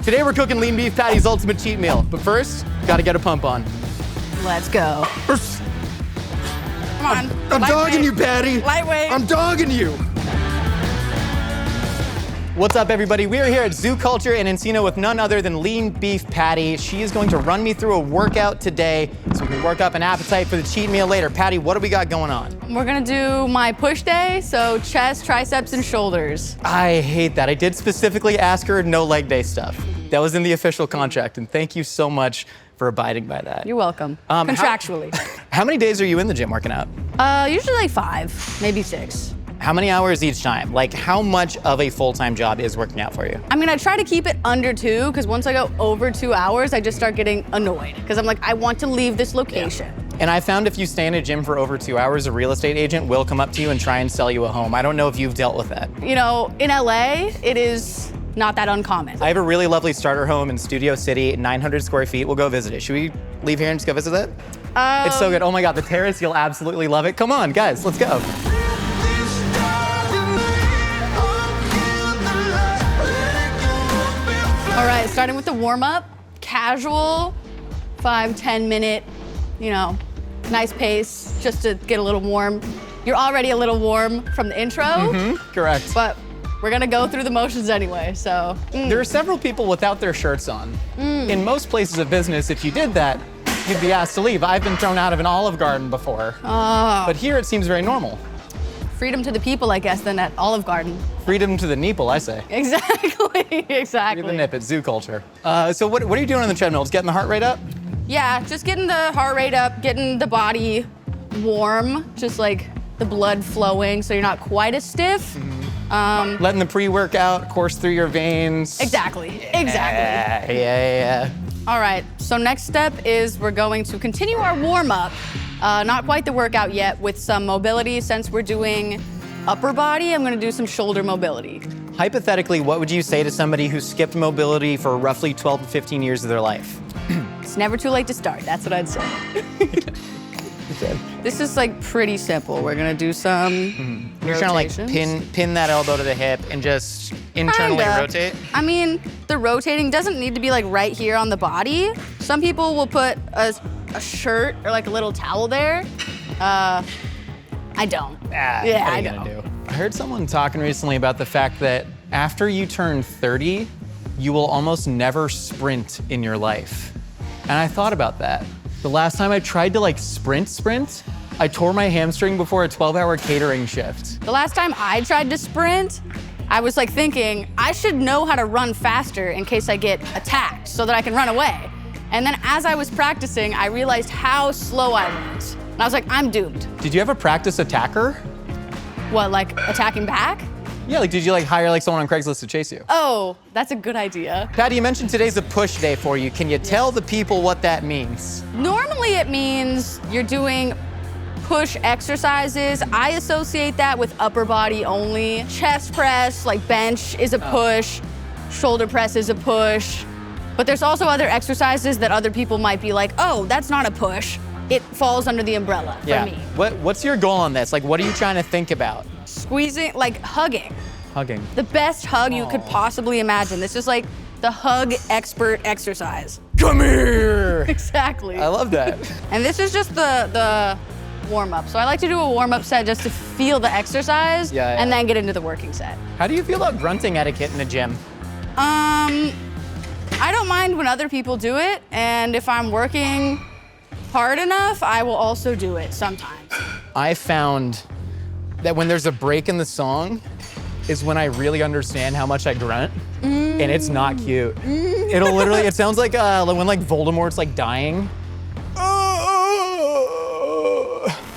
Today we're cooking Lean Beef Patty's ultimate cheat meal. But first, gotta get a pump on. Let's go. Come on. I'm dogging you, Patty. Lightweight. I'm dogging you. What's up, everybody? We are here at Zoo Culture in Encino with none other than Lean Beef Patty. She is going to run me through a workout today so we can work up an appetite for the cheat meal later. Patty, what do we got going on? We're gonna do my push day, so chest, triceps, and shoulders. I hate that. I did specifically ask her no leg day stuff. That was in the official contract, and thank you so much for abiding by that. You're welcome. Contractually. How many days are you in the gym working out? Usually like 5, maybe 6. How many hours each time? Like, how much of a full-time job is working out for you? I mean, I try to keep it under 2, because once I go over 2 hours, I just start getting annoyed. Because I'm like, I want to leave this location. Yeah. And I found if you stay in a gym for over 2 hours, a real estate agent will come up to you and try and sell you a home. I don't know if you've dealt with that. You know, in LA, it is not that uncommon. I have a really lovely starter home in Studio City, 900 square feet. We'll go visit it. Should we leave here and just go visit it? It's so good. Oh my God, the terrace, you'll absolutely love it. Come on, guys, let's go. All right, starting with the warm-up, casual, 5-10 minute, you know, nice pace, just to get a little warm. You're already a little warm from the intro. Correct. But we're gonna go through the motions anyway, so. There are several people without their shirts on. In most places of business, if you did that, you'd be asked to leave. I've been thrown out of an Olive Garden before. But here it seems very normal. Freedom to the people, I guess, then at Olive Garden. Freedom to the neeple, I say. Exactly, exactly. Free the nip at Zoo Culture. So what are you doing on the treadmill? Just getting the heart rate up? Yeah, just getting the heart rate up, getting the body warm, just like the blood flowing so you're not quite as stiff. Letting the pre-workout course through your veins. Exactly, exactly. Yeah. All right, so next step is we're going to continue our warm-up. Not quite the workout yet, with some mobility. Since we're doing upper body, I'm gonna do some shoulder mobility. Hypothetically, what would you say to somebody who skipped mobility for roughly 12 to 15 years of their life? It's never too late to start, that's what I'd say. This is like pretty simple. We're gonna do some You're trying to like pin that elbow to the hip and just internally rotate? I mean, the rotating doesn't need to be like right here on the body. Some people will put a shirt or like a little towel there. I don't. Yeah, I don't. I heard someone talking recently about the fact that after you turn 30, you will almost never sprint in your life. And I thought about that. The last time I tried to like sprint, I tore my hamstring before a 12-hour catering shift. The last time I tried to sprint, I was like thinking, I should know how to run faster in case I get attacked so that I can run away. And then as I was practicing, I realized how slow I was. And I was like, I'm doomed. Did you ever practice attacker? What, like attacking back? Yeah, like did you like hire like someone on Craigslist to chase you? Oh, that's a good idea. Patty, you mentioned today's a push day for you. Can you tell the people what that means? Normally it means you're doing push exercises. I associate that with upper body only. Chest press, like bench is a push. Shoulder press is a push. But there's also other exercises that other people might be like, oh, that's not a push. It falls under the umbrella for me. What's your goal on this? Like, what are you trying to think about? Squeezing, like hugging. Hugging. The best hug you could possibly imagine. This is like the hug expert exercise. Come here! Exactly. I love that. And this is just the warm-up. So I like to do a warm-up set just to feel the exercise and then get into the working set. How do you feel about grunting etiquette in the gym? I don't mind when other people do it, and if I'm working hard enough, I will also do it sometimes. I found that when there's a break in the song is when I really understand how much I grunt, and it's not cute. It'll literally, it sounds like when like Voldemort's like dying.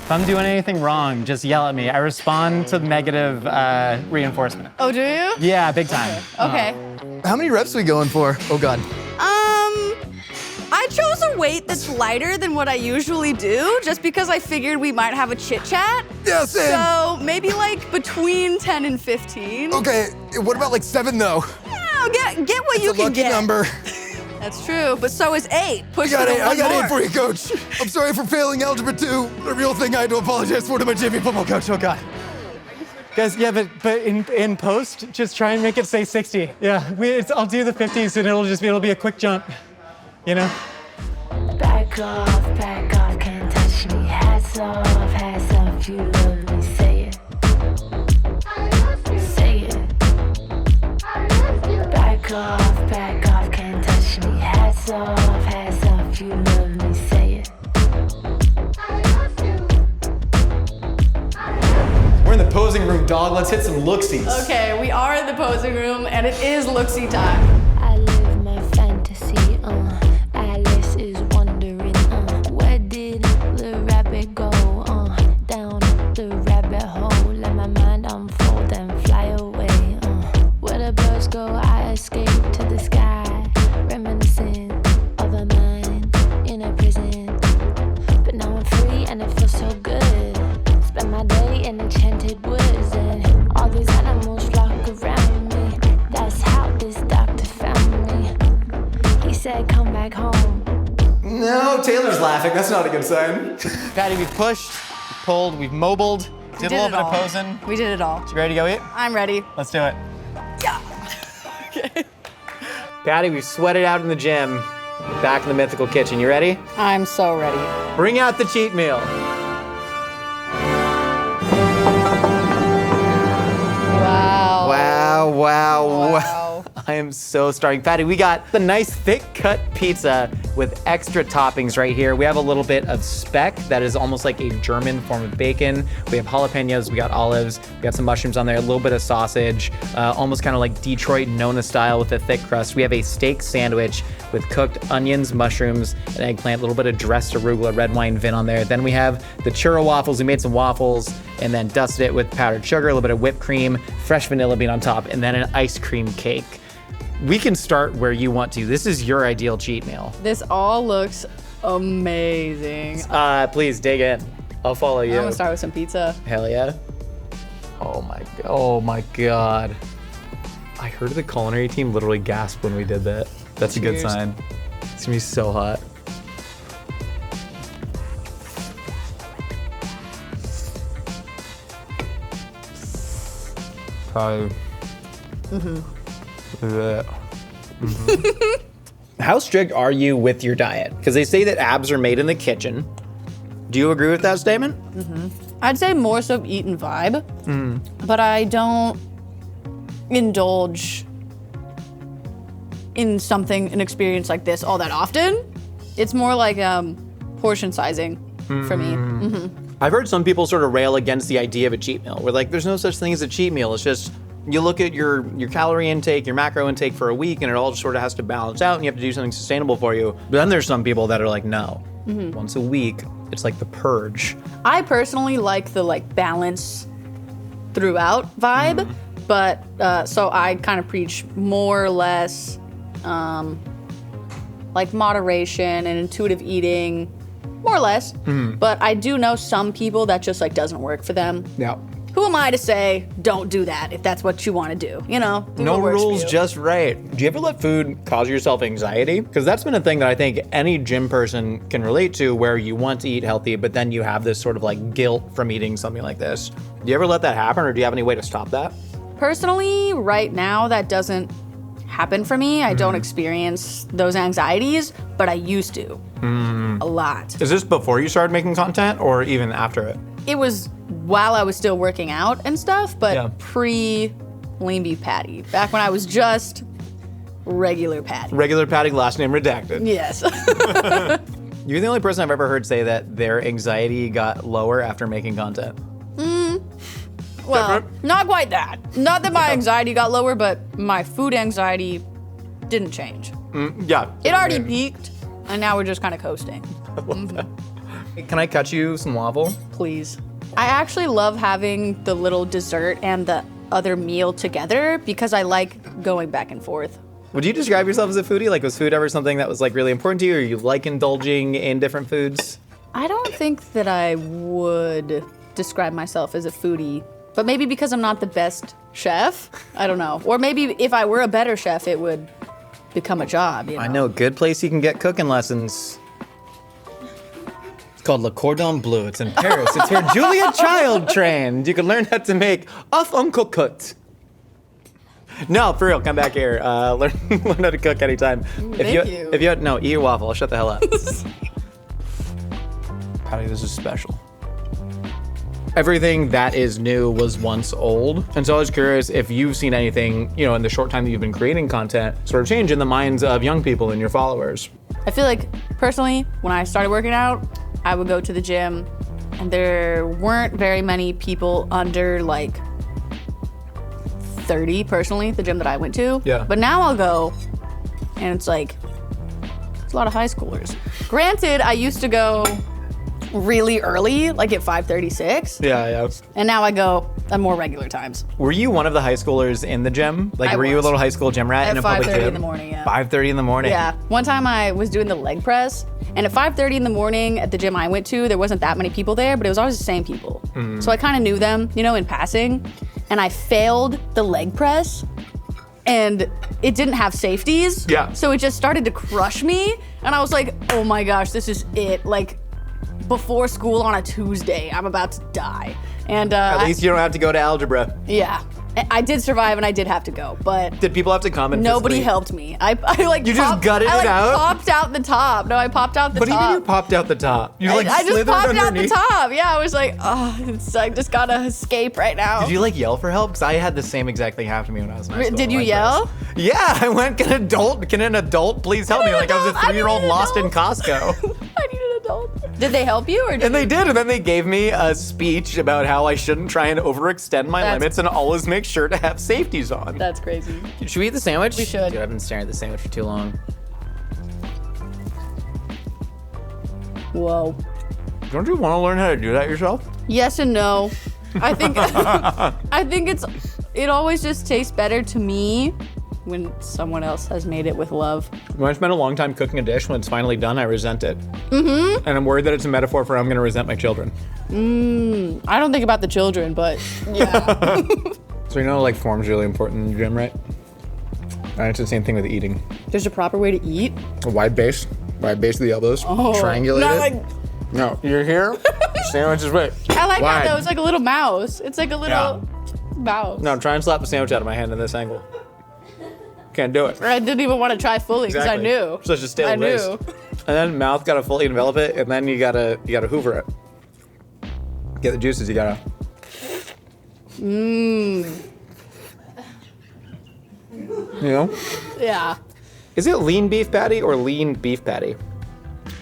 If I'm doing anything wrong, just yell at me. I respond to negative reinforcement. Oh, do you? Yeah, big time. Okay. How many reps are we going for? Oh God. I chose a weight that's lighter than what I usually do, just because I figured we might have a chit chat. Yeah, same. So maybe like between 10 and 15. Okay, what about like 7 though? Yeah, get what you It's a can lucky get. number. That's true, but so is 8. Push I for got more. 8 for you, coach. I'm sorry for failing Algebra 2. The real thing I had to apologize for to my JV football coach. Oh God. Guys, yeah, but in post, just try and make it say 60. Yeah, I'll do the 50s and it'll be a quick jump, you know? Back off, can't touch me. Hats off, you love me. Say it. Say it. Back off, can't touch me. Hats off, you love me. Say it. We're in the posing room, dog. Let's hit some looksies. Okay, we are in the posing room, and it is looksy time. I live my fantasy, Alice is wondering, where did the rabbit go, down the rabbit hole, let my mind unfold and fly away, where the birds go, I escape to the sky, reminiscing of a mind in a prison, but now I'm free and it feels so good, spend my day in enchanted woods, and all these animals flock around me, that's how this doctor found me. He said, come back home. No, Taylor's laughing. That's not a good sign. Patty, we've pushed, we've pulled, we've mobiled, did a little bit of posing. We did it all. You ready to go eat? I'm ready. Let's do it. Yeah. Okay. Patty, we've sweated out in the gym. Back in the Mythical kitchen. You ready? I'm so ready. Bring out the cheat meal. Wow. Wow. I am so starving. Patty, we got the nice thick cut pizza with extra toppings right here. We have a little bit of speck that is almost like a German form of bacon. We have jalapenos, we got olives, we got some mushrooms on there, a little bit of sausage, almost kind of like Detroit Nona style with a thick crust. We have a steak sandwich with cooked onions, mushrooms, and eggplant, a little bit of dressed arugula, red wine vin on there. Then we have the churro waffles. We made some waffles and then dusted it with powdered sugar, a little bit of whipped cream, fresh vanilla bean on top, and then an ice cream cake. We can start where you want to. This is your ideal cheat meal. This all looks amazing. Please dig in. I'll follow you. I'm gonna start with some pizza. Hell yeah. Oh my God. I heard the culinary team literally gasp when we did that. That's a good Cheers. sign. It's gonna be so hot. Probably. How strict are you with your diet? Because they say that abs are made in the kitchen. Do you agree with that statement? I'd say more so eat and vibe, but I don't indulge in an experience like this all that often. It's more like portion sizing for me. I've heard some people sort of rail against the idea of a cheat meal. We're like, there's no such thing as a cheat meal. It's just, you look at your calorie intake, your macro intake for a week, and it all just sort of has to balance out, and you have to do something sustainable for you. But then there's some people that are like, no, once a week, it's like the purge. I personally like the balance throughout vibe, but so I kind of preach more or less like moderation and intuitive eating, more or less. But I do know some people that just doesn't work for them. Yeah. Who am I to say don't do that if that's what you want to do? You know, do No what works for rules, you. just right. Do you ever let food cause yourself anxiety? Because that's been a thing that I think any gym person can relate to, where you want to eat healthy, but then you have this sort of guilt from eating something like this. Do you ever let that happen, or do you have any way to stop that? Personally, right now, that doesn't happen for me. I don't experience those anxieties, but I used to a lot. Is this before you started making content, or even after it? It was while I was still working out and stuff, but Yeah. pre LeanBeefPatty, back when I was just regular Patty. Regular Patty, last name redacted. Yes. You're the only person I've ever heard say that their anxiety got lower after making content. Well, not quite that. Not that my anxiety got lower, but my food anxiety didn't change. Yeah. It already peaked, and now we're just kind of coasting. Can I cut you some waffle? Please. I actually love having the little dessert and the other meal together because I like going back and forth. Would you describe yourself as a foodie? Was food ever something that was really important to you, or you like indulging in different foods? I don't think that I would describe myself as a foodie, but maybe because I'm not the best chef. I don't know. Or maybe if I were a better chef, it would become a job. You know? I know a good place you can get cooking lessons. It's called Le Cordon Bleu. It's in Paris. It's where Julia Child trained. You can learn how to make œuf en cocotte. No, for real, come back here. Learn how to cook anytime. If you no, eat your waffle. Shut the hell up. Patty, this is special. Everything that is new was once old. And so I was curious if you've seen anything, you know, in the short time that you've been creating content, sort of change in the minds of young people and your followers. I feel like, personally, when I started working out, I would go to the gym, and there weren't very many people under, like, 30, personally, the gym that I went to. Yeah. But now I'll go, and it's like, it's a lot of high schoolers. Granted, I used to go really early, like at 5:36. Yeah. And now I go at more regular times. Were you one of the high schoolers in the gym? Like, were you a was. little high school gym rat At in a public gym? 5:30 in the morning, yeah. 5:30 in the morning. Yeah. One time I was doing the leg press, and at 5:30 in the morning at the gym I went to, there wasn't that many people there, but it was always the same people. So I kind of knew them, you know, in passing. And I failed the leg press, and it didn't have safeties. Yeah. So it just started to crush me, and I was like, oh my gosh, this is it. Like, before school on a Tuesday, I'm about to die. And At least you don't have to go to algebra. yeah. I did survive, and I did have to go, but Did people have to come and nobody physically- helped me. I like You just gutted I, like, it out? popped out the top. No, I popped out the What do top. you mean you popped out the top? You like I just slithered popped out the underneath? top. Yeah, I was like, oh, I just gotta escape right now. Did you like yell for help? Because I had the same exact thing happen to me when I was in high school. Did you like yell? this. Yeah, I went, can an adult please help me? Can an Like I was a adult- I need 3-year-old an lost in adult. Costco. I need an adult. Did they help you, or did And they did, and then they gave me a speech about how I shouldn't try and overextend my That's- limits and always make sure to have safeties on. That's crazy. Should we eat the sandwich? We should. Dude, I've been staring at the sandwich for too long. Whoa. Don't you want to learn how to do that yourself? Yes and no. I think I think it always just tastes better to me when someone else has made it with love. When I spend a long time cooking a dish, when it's finally done, I resent it. Mm-hmm. And I'm worried that it's a metaphor for how I'm going to resent my children. I don't think about the children, but yeah. So you know, like, form's really important in the gym, right? And it's the same thing with eating. There's a proper way to eat. A wide base of the elbows. Triangulate Not it. like No, you're here. Sandwich is right. I like Wide. that though. It's like a little mouse. It's like a little mouse. No, try and slap the sandwich out of my hand in this angle. Can't do it. Or I didn't even want to try fully because Exactly. I knew. Such a stale I waste. knew. And then mouth gotta fully envelop it, and then you gotta hoover it. Get the juices. You gotta. You know? Yeah. Is it lean beef patty or lean beef patty?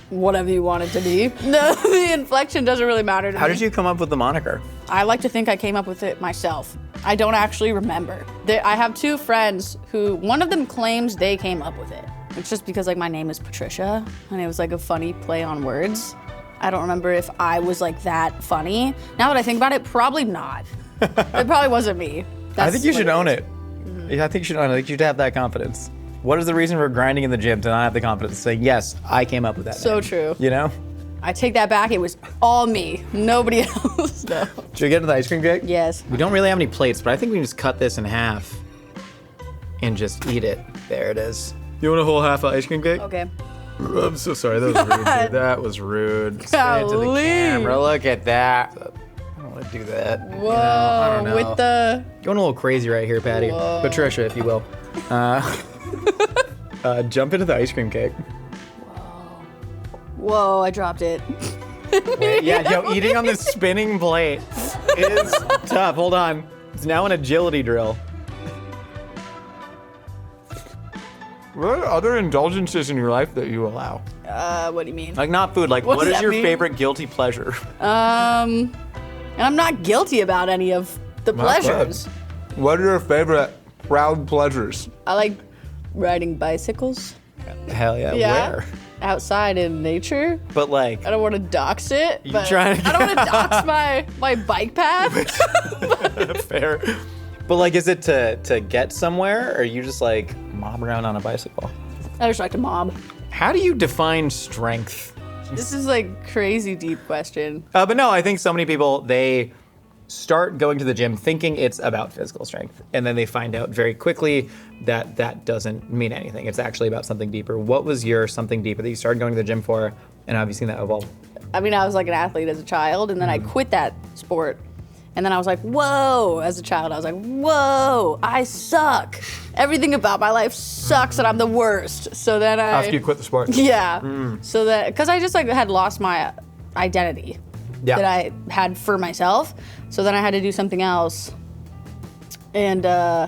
Whatever you want it to be. No, the inflection doesn't really matter to me. How did you come up with the moniker? I like to think I came up with it myself. I don't actually remember. I have two friends who, one of them claims they came up with it. It's just because like my name is Patricia and it was like a funny play on words. I don't remember if I was like that funny. Now that I think about it, probably not. It probably wasn't me. I think you should own it. Mm-hmm. Yeah, I think you should own it. I think you should have that confidence. What is the reason for grinding in the gym to not have the confidence to say, yes, I came up with that So name? true. You know? I take that back. It was all me. Nobody else. No. Should we get into the ice cream cake? Yes. We don't really have any plates, but I think we can just cut this in half and just eat it. There it is. You want a whole half of ice cream cake? Okay. I'm so sorry. That was rude, dude. That was rude. Say it to the Golly. camera. Look at that. I don't want to do that. Whoa. I don't know. With the. Going a little crazy right here, Patty. Whoa. Patricia, if you will. Jump into the ice cream cake. Whoa, I dropped it. Yeah, yo, eating on this spinning plate is tough. Hold on. It's now an agility drill. What are other indulgences in your life that you allow? What do you mean? Like, not food, like, What what does is that your mean? favorite guilty pleasure? And I'm not guilty about any of the pleasures. What are your favorite proud pleasures? I like riding bicycles. Hell yeah, Yeah. where? Outside in nature. But like, I don't want to dox it, but trying to I don't want to dox my bike path. fair. But like, is it to get somewhere, or you just like mob around on a bicycle? I just like to mob. How do you define strength? This is like crazy deep question. But no, I think so many people, they start going to the gym thinking it's about physical strength. And then they find out very quickly that that doesn't mean anything. It's actually about something deeper. What was your something deeper that you started going to the gym for, and have you seen that evolve? I mean, I was like an athlete as a child, and then I quit that sport. And then I was like, whoa, as a child, I was like, whoa, I suck. Everything about my life sucks and I'm the worst. So then After you quit the sport. Yeah. So that, because I just like had lost my identity that I had for myself. So then I had to do something else. And I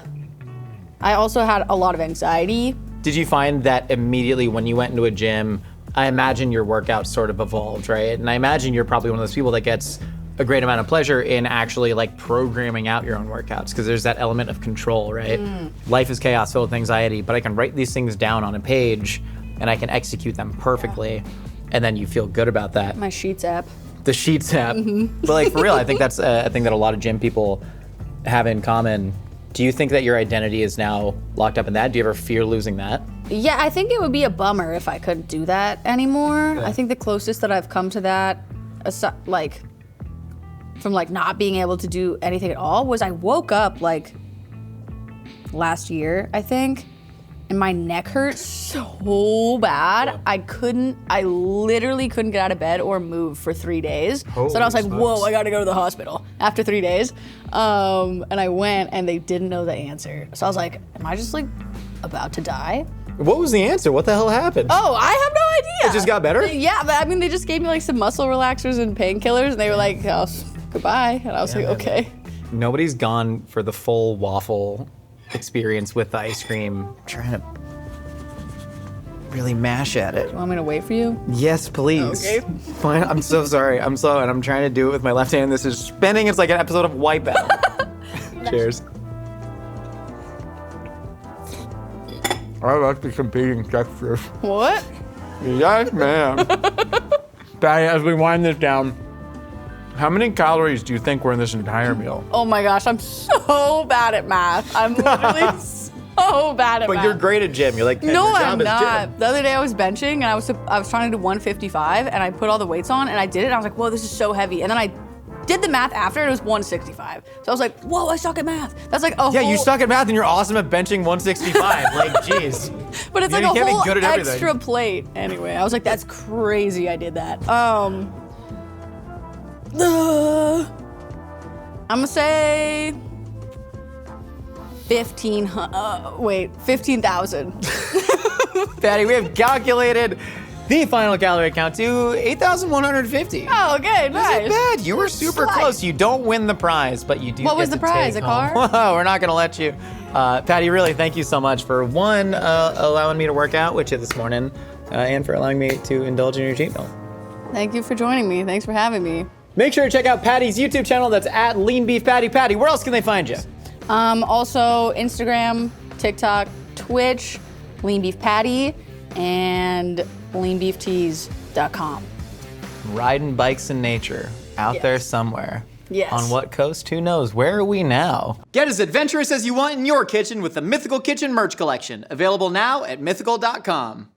also had a lot of anxiety. Did you find that immediately when you went into a gym, I imagine your workout sort of evolved, right? And I imagine you're probably one of those people that gets a great amount of pleasure in actually like programming out your own workouts, because there's that element of control, right? Life is chaos filled with anxiety, but I can write these things down on a page and I can execute them perfectly. And then you feel good about that. My Sheets app. The Sheets app. But like for real, I think that's a thing that a lot of gym people have in common. Do you think that your identity is now locked up in that? Do you ever fear losing that? Yeah, I think it would be a bummer if I couldn't do that anymore. I think the closest that I've come to that, like, from like not being able to do anything at all, was I woke up like last year, I think, and my neck hurt so bad. I literally couldn't get out of bed or move for 3 days. So then I was like, whoa, I gotta go to the hospital after 3 days. And I went and they didn't know the answer. So I was like, am I just like about to die? What was the answer? What the hell happened? Oh, I have no idea. It just got better? Yeah, but I mean, they just gave me like some muscle relaxers and painkillers, and they were like, oh, goodbye. And I was like, okay. Nobody's gone for the full waffle experience with the ice cream. I'm trying to really mash at it. You want me to wait for you? Yes, please. Okay. Fine. I'm so sorry. I'm slow, and I'm trying to do it with my left hand. This is spinning. It's like an episode of Wipeout. Cheers. I like the competing textures. What? Yes, ma'am. Patty, as we wind this down, how many calories do you think were in this entire meal? Oh my gosh, I'm so bad at math. I'm literally so bad at math. But you're great at gym. You're like, No, your job I'm is not. gym. The other day I was benching and I was trying to do 155 and I put all the weights on and I did it and I was like, whoa, this is so heavy. And then I did the math after and it was 165. So I was like, whoa, I suck at math. That's like a Yeah, whole, you suck at math and you're awesome at benching 165. Like, jeez. but it's You like a can't be whole good at everything. extra plate. Anyway, I was like, that's crazy I did that. I'm gonna say 15,000. Patty, we have calculated the final calorie count to 8,150. Oh, okay, nice. Not bad. You were super Slight. close. You don't win the prize, but you do. What get was the to prize, take a car? home. Whoa, we're not gonna let you. Patty, really, thank you so much for one, allowing me to work out with you this morning, and for allowing me to indulge in your cheat meal. Thank you for joining me. Thanks for having me. Make sure to check out Patty's YouTube channel. That's at LeanBeefPatty. Patty, where else can they find you? Also Instagram, TikTok, Twitch, LeanBeefPatty, and LeanBeefTees.com. Riding bikes in nature, out there somewhere. Yes. On what coast? Who knows? Where are we now? Get as adventurous as you want in your kitchen with the Mythical Kitchen merch collection. Available now at mythical.com.